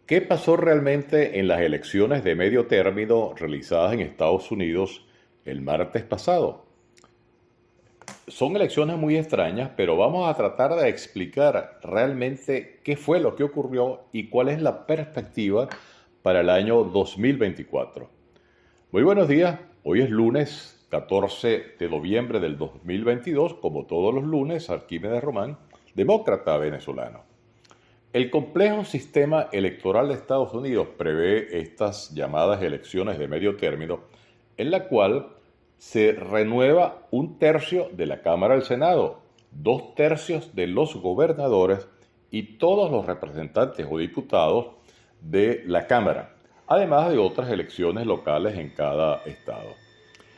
¿Qué pasó realmente en las elecciones de medio término realizadas en Estados Unidos el martes pasado? Son elecciones muy extrañas, pero vamos a tratar de explicar realmente qué fue lo que ocurrió y cuál es la perspectiva para el año 2024. Muy buenos días, hoy es lunes 14 de noviembre del 2022, como todos los lunes, Arquímedes Román, demócrata venezolano. El complejo sistema electoral de Estados Unidos prevé estas llamadas elecciones de medio término, en la cual se renueva un tercio de la Cámara del Senado, dos tercios de los gobernadores y todos los representantes o diputados de la Cámara, además de otras elecciones locales en cada estado.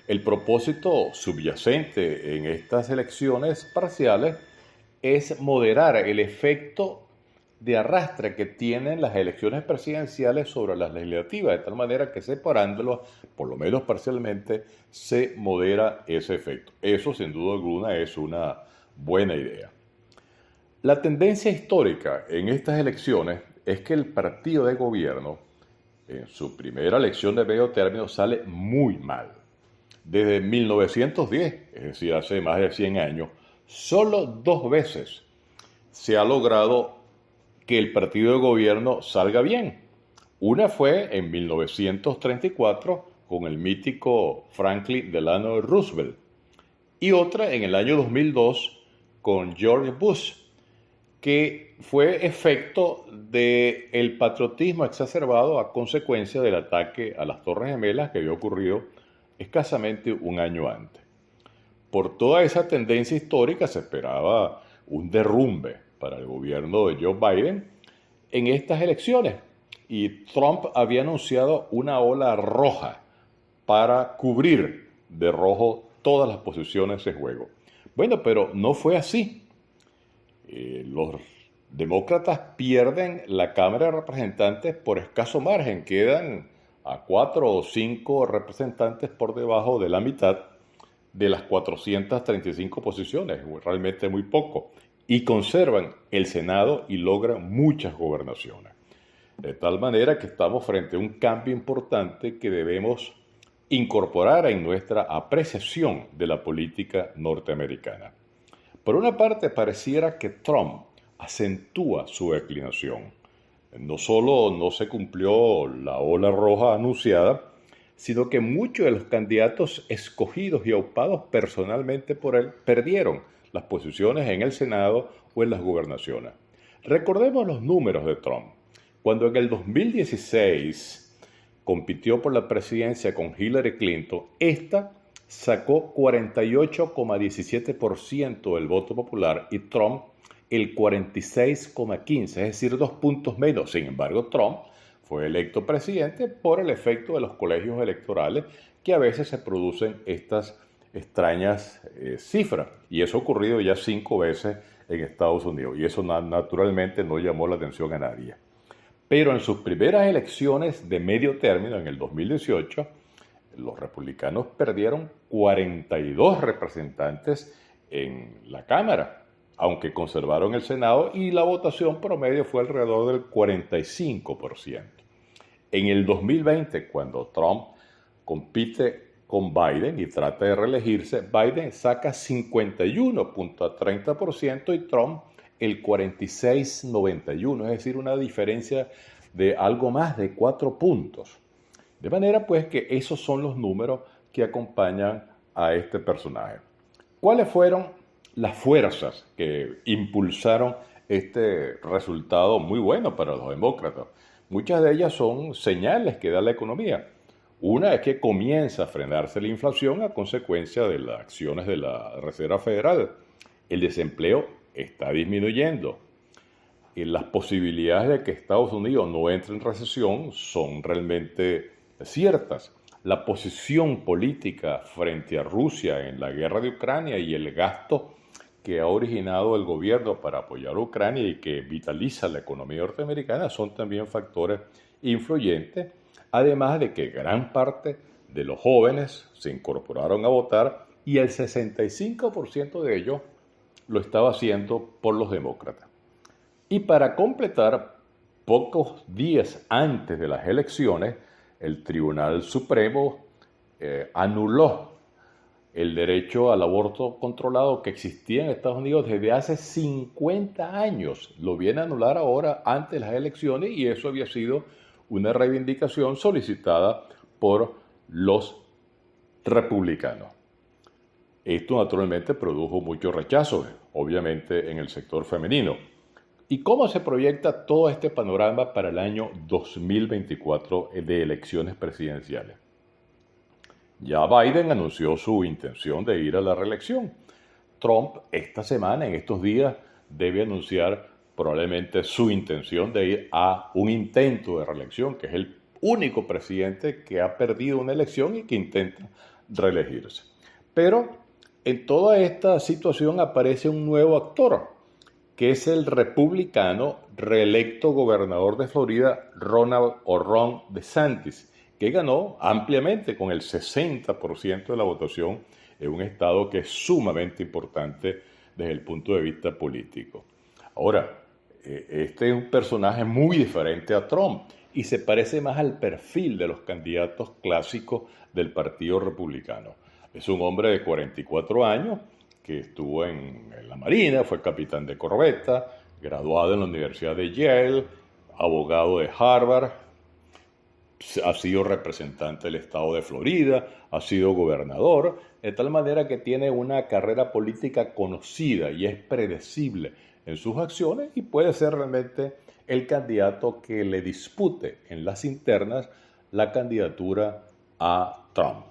El propósito subyacente en estas elecciones parciales es moderar el efecto de arrastre que tienen las elecciones presidenciales sobre las legislativas, de tal manera que separándolos, por lo menos parcialmente, se modera ese efecto. Eso, sin duda alguna, es una buena idea. La tendencia histórica en estas elecciones es que el partido de gobierno, en su primera elección de medio término, sale muy mal. Desde 1910, es decir, hace más de 100 años, solo dos veces se ha logrado que el partido de gobierno salga bien. Una fue en 1934 con el mítico Franklin Delano Roosevelt y otra en el año 2002 con George Bush, que fue efecto del patriotismo exacerbado a consecuencia del ataque a las Torres Gemelas que había ocurrido escasamente un año antes. Por toda esa tendencia histórica se esperaba un derrumbe para el gobierno de Joe Biden en estas elecciones y Trump había anunciado una ola roja para cubrir de rojo todas las posiciones en juego. Bueno, pero no fue así. Los demócratas pierden la Cámara de Representantes por escaso margen, quedan a 4 o 5 representantes por debajo de la mitad de las 435 posiciones, realmente muy poco, y conservan el Senado y logran muchas gobernaciones. De tal manera que estamos frente a un cambio importante que debemos incorporar en nuestra apreciación de la política norteamericana. Por una parte, pareciera que Trump acentúa su declinación. No solo no se cumplió la ola roja anunciada, sino que muchos de los candidatos escogidos y aupados personalmente por él perdieron las posiciones en el Senado o en las gobernaciones. Recordemos los números de Trump. Cuando en el 2016 compitió por la presidencia con Hillary Clinton, esta sacó 48,17% del voto popular y Trump el 46,15%, es decir, 2 puntos menos. Sin embargo, Trump fue electo presidente por el efecto de los colegios electorales que a veces se producen estas extrañas cifras. Y eso ha ocurrido ya 5 veces en Estados Unidos y eso naturalmente no llamó la atención a nadie. Pero en sus primeras elecciones de medio término, en el 2018, los republicanos perdieron 42 representantes en la Cámara, aunque conservaron el Senado y la votación promedio fue alrededor del 45%. En el 2020, cuando Trump compite con Biden y trata de reelegirse, Biden saca 51,30% y Trump el 46,91%, es decir, una diferencia de algo más de 4 puntos. De manera pues que esos son los números que acompañan a este personaje. ¿Cuáles fueron las fuerzas que impulsaron este resultado muy bueno para los demócratas? Muchas de ellas son señales que da la economía. Una es que comienza a frenarse la inflación a consecuencia de las acciones de la Reserva Federal. El desempleo está disminuyendo. Y las posibilidades de que Estados Unidos no entre en recesión son realmente ciertas. La posición política frente a Rusia en la guerra de Ucrania y el gasto que ha originado el gobierno para apoyar a Ucrania y que vitaliza la economía norteamericana son también factores influyentes, además de que gran parte de los jóvenes se incorporaron a votar y el 65% de ellos lo estaba haciendo por los demócratas. Y para completar, pocos días antes de las elecciones, el Tribunal Supremo anuló el derecho al aborto controlado que existía en Estados Unidos desde hace 50 años. Lo viene a anular ahora ante las elecciones y eso había sido una reivindicación solicitada por los republicanos. Esto naturalmente produjo mucho rechazo, obviamente en el sector femenino. ¿Y cómo se proyecta todo este panorama para el año 2024 de elecciones presidenciales? Ya Biden anunció su intención de ir a la reelección. Trump esta semana, en estos días, debe anunciar probablemente su intención de ir a un intento de reelección, que es el único presidente que ha perdido una elección y que intenta reelegirse. Pero en toda esta situación aparece un nuevo actor, que es el republicano reelecto gobernador de Florida, Ron DeSantis, que ganó ampliamente con el 60% de la votación en un estado que es sumamente importante desde el punto de vista político. Ahora, este es un personaje muy diferente a Trump y se parece más al perfil de los candidatos clásicos del Partido Republicano. Es un hombre de 44 años que estuvo en la Marina, fue capitán de corbeta, graduado en la Universidad de Yale, abogado de Harvard, ha sido representante del estado de Florida, ha sido gobernador, de tal manera que tiene una carrera política conocida y es predecible en sus acciones y puede ser realmente el candidato que le dispute en las internas la candidatura a Trump.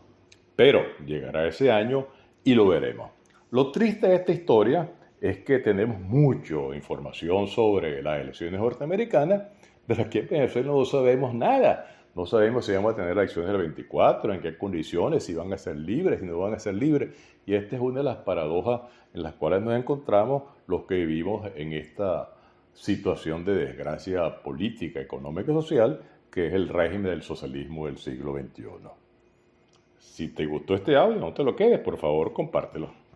Pero llegará ese año y lo veremos. Lo triste de esta historia es que tenemos mucha información sobre las elecciones norteamericanas, pero aquí en Venezuela no sabemos nada. No sabemos si vamos a tener elecciones el 24, en qué condiciones, si van a ser libres, si no van a ser libres. Y esta es una de las paradojas en las cuales nos encontramos los que vivimos en esta situación de desgracia política, económica y social, que es el régimen del socialismo del siglo XXI. Si te gustó este audio, no te lo quedes, por favor, compártelo.